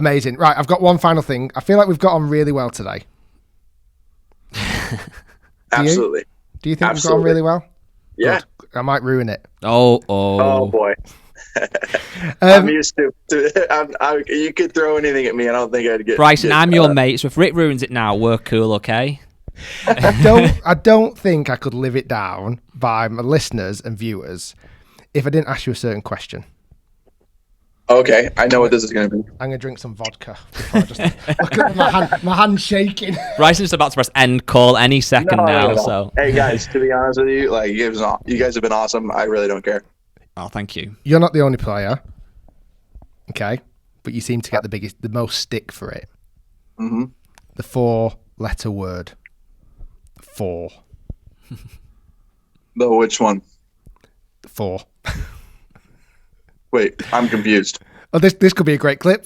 Amazing. Right, I've got one final thing. I feel like we've got on really well today. Absolutely. Do you think we've got on really well? Yeah. Good. I might ruin it. Oh boy. I'm used to you could throw anything at me. I don't think I'd get. Bryson, I'm your mate, so if Rick ruins it now, we're cool, okay? I don't think I could live it down by my listeners and viewers if I didn't ask you a certain question. Okay, I know what this is going to be. I'm going to drink some vodka before I just look at my hand shaking. Bryson's about to press end call any second now. So, hey guys, to be honest with you, like you guys have been awesome. I really don't care. Oh, thank you. You're not the only player, okay? But you seem to get the most stick for it. Mm-hmm. The 4-letter word. 4. The which one? 4. Wait, I'm confused. Oh, this could be a great clip.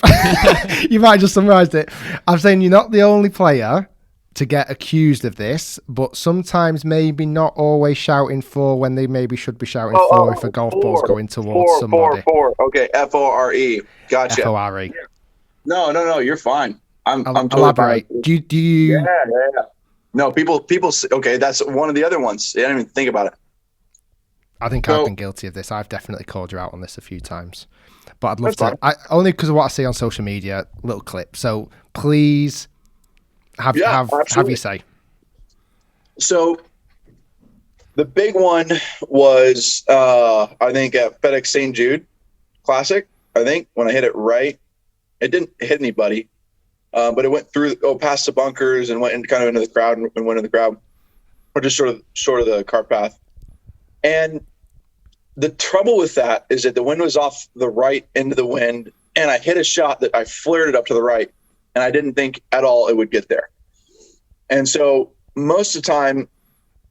You might have just summarised it. I'm saying you're not the only player to get accused of this, but sometimes maybe not always shouting 4 when they maybe should be shouting 4 if a golf ball's going towards somebody. 4. Okay, FORE. Gotcha. FORE. No, you're fine. I'm totally elaborate. fine. Do you? Yeah. No, people. Okay, that's one of the other ones. I didn't even think about it. I think I've been guilty of this. I've definitely called you out on this a few times, but I'd love to. Only because of what I see on social media, little clip. So please have you say. So the big one was I think at FedEx St. Jude Classic. I think when I hit it right, it didn't hit anybody, but it went through past the bunkers and went kind of into the crowd and went in the crowd, or just short of the cart path. And the trouble with that is that the wind was off the right into the wind, and I hit a shot that I flared it up to the right, and I didn't think at all it would get there. And so most of the time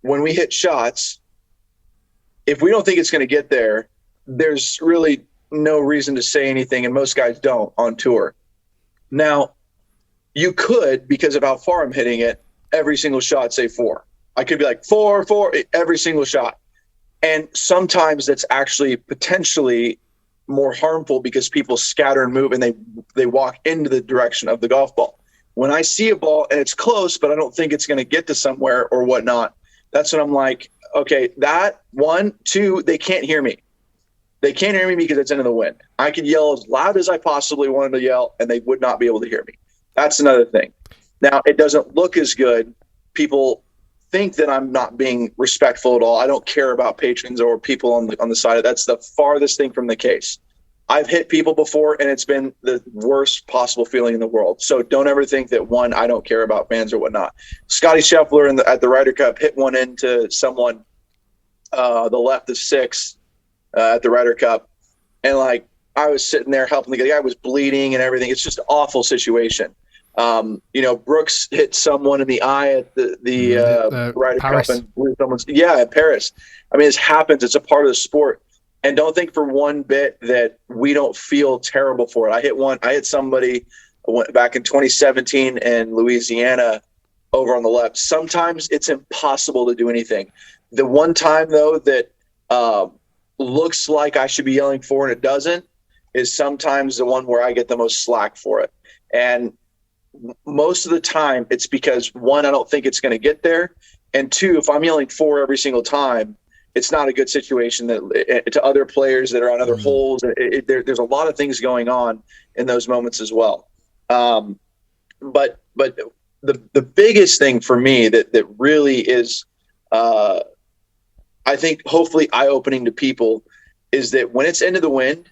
when we hit shots, if we don't think it's going to get there, there's really no reason to say anything, and most guys don't on tour. Now, you could, because of how far I'm hitting it, every single shot say 4. I could be like 4, every single shot. And sometimes that's actually potentially more harmful because people scatter and move and they walk into the direction of the golf ball. When I see a ball and it's close, but I don't think it's going to get to somewhere or whatnot, that's when I'm like, okay, that 1, 2, they can't hear me. They can't hear me because it's into the wind. I could yell as loud as I possibly wanted to yell, and they would not be able to hear me. That's another thing. Now, it doesn't look as good. People think that I'm not being respectful at all. I don't care about patrons or people on the side. That's the farthest thing from the case. I've hit people before, and it's been the worst possible feeling in the world. So don't ever think that, I don't care about fans or whatnot. Scotty Scheffler at the Ryder Cup hit one into someone the left of 6 at the Ryder Cup, and like I was sitting there helping the guy was bleeding and everything. It's just an awful situation. Brooks hit someone in the eye at the Ryder Paris. Cup and at Paris. I mean, this happens. It's a part of the sport. And don't think for one bit that we don't feel terrible for it. I hit somebody back in 2017 in Louisiana over on the left. Sometimes it's impossible to do anything. The one time though that looks like I should be yelling for and it doesn't is sometimes the one where I get the most slack for it. And most of the time it's because 1, I don't think it's going to get there. And 2, if I'm yelling 4 every single time, it's not a good situation to other players that are on other holes. There's a lot of things going on in those moments as well. But the biggest thing for me that really is, I think hopefully eye-opening to people is that when it's into the wind,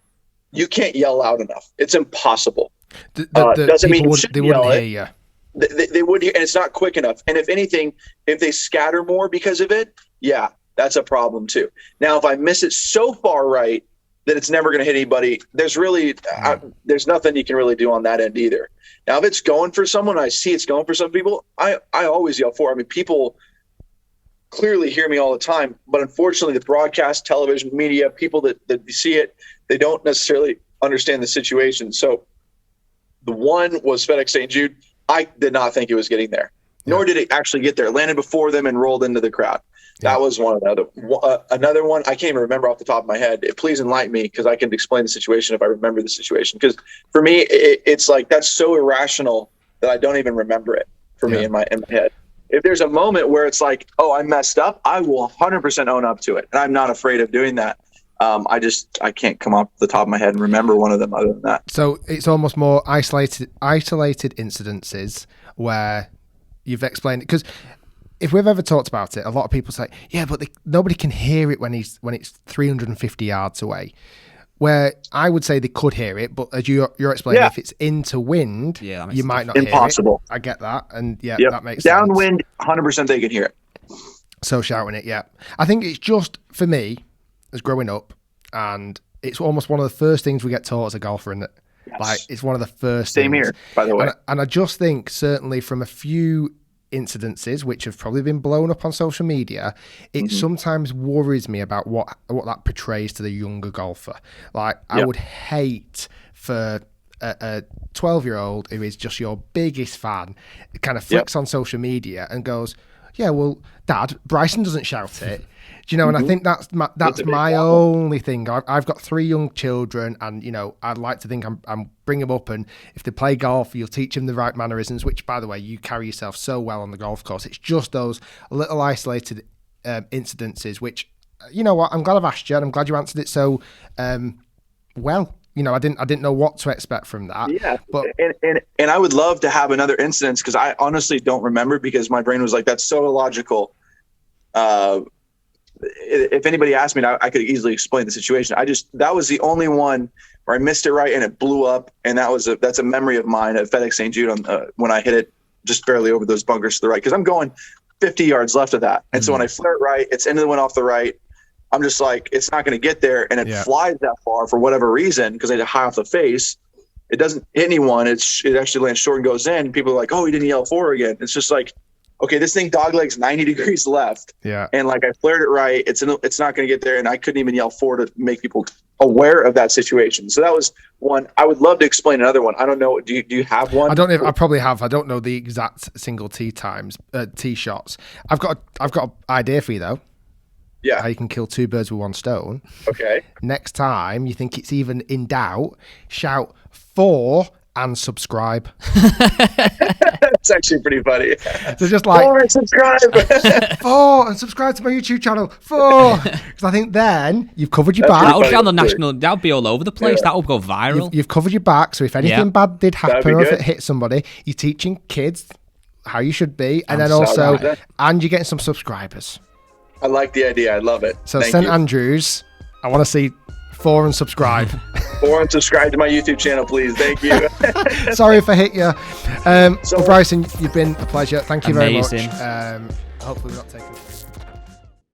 you can't yell loud enough. It's impossible. Doesn't mean they wouldn't hear you. They wouldn't hear, and it's not quick enough. And if anything, if they scatter more because of it, yeah, that's a problem too. Now, if I miss it so far right that it's never going to hit anybody, there's nothing you can really do on that end either. Now, if it's going for someone, I see it's going for some people, I always yell for. I mean, people clearly hear me all the time, but unfortunately the broadcast, television, media, people that see it, they don't necessarily understand the situation. So the one was FedEx St. Jude. I did not think it was getting there. nor did it actually get there. It landed before them and rolled into the crowd. That was one of the other. Another one, I can't even remember off the top of my head. Please enlighten me, because I can explain the situation if I remember the situation. Because for me, it's like that's so irrational that I don't even remember it for me in my head. If there's a moment where it's like, oh, I messed up, I will 100% own up to it. And I'm not afraid of doing that. I can't come off the top of my head and remember one of them other than that. So it's almost more isolated incidences where you've explained it. Because if we've ever talked about it, a lot of people say, yeah, but nobody can hear it when it's 350 yards away. Where I would say they could hear it, but as you're explaining, if it's into wind, you might not Impossible. hear it. I get that. And that makes downwind, 100% they can hear it. So shouting it, I think it's just, for me, as growing up, and it's almost one of the first things we get taught as a golfer, and like it's one of the first Same things. here, by the way. And I just think, certainly from a few incidences which have probably been blown up on social media, it sometimes worries me about what that portrays to the younger golfer. Like, I would hate for a 12-year-old who is just your biggest fan kind of flicks on social media and goes, yeah, well, Dad, Bryson doesn't shout it. Do you know? And I think that's my only thing. I've got 3 young children, and I'd like to think I'm bring them up, and if they play golf, you'll teach them the right mannerisms. Which, by the way, you carry yourself so well on the golf course. It's just those little isolated incidences. Which, you know what? I'm glad I've asked you, and I'm glad you answered it so well. I didn't know what to expect from that. Yeah, but and I would love to have another instance, because I honestly don't remember, because my brain was like, that's so illogical. If anybody asked me, I could easily explain the situation. That was the only one where I missed it right and it blew up, and that's a memory of mine at FedEx St. Jude when I hit it just barely over those bunkers to the right, because I'm going 50 yards left of that, and so when I flare it right, it's into the wind off the right. I'm just like, it's not going to get there, and it flies that far for whatever reason, because I hit it high off the face. It doesn't hit anyone. It actually lands short and goes in. People are like, oh, he didn't yell FORE again. It's just like, okay, this thing doglegs 90 degrees left. Yeah. And like, I flared it right. It's not going to get there. And I couldn't even yell FORE to make people aware of that situation. So that was one. I would love to explain another one. I don't know. Do you have one? I don't know. I probably have. I don't know the exact single tee shots. I've got an idea for you though. Yeah. How you can kill 2 birds with 1 stone. Okay. Next time you think it's even in doubt, shout FORE and subscribe. That's actually pretty funny. So just like FORE and subscribe. FORE and subscribe to my YouTube channel. FORE, because I think then you've covered your back. That'll be on the national. That'll be all over the place. That'll go viral. You've covered your back. So if anything bad did happen, or if it hit somebody, you're teaching kids how you should be, and then also, and you're getting some subscribers. I like the idea. I love it. So St. Andrews, I want to see FORE and subscribe. FORE and subscribe to my YouTube channel, please. Thank you. Sorry if I hit you. Well, Bryson, you've been a pleasure. Thank you very much. Amazing. Hopefully we're not taking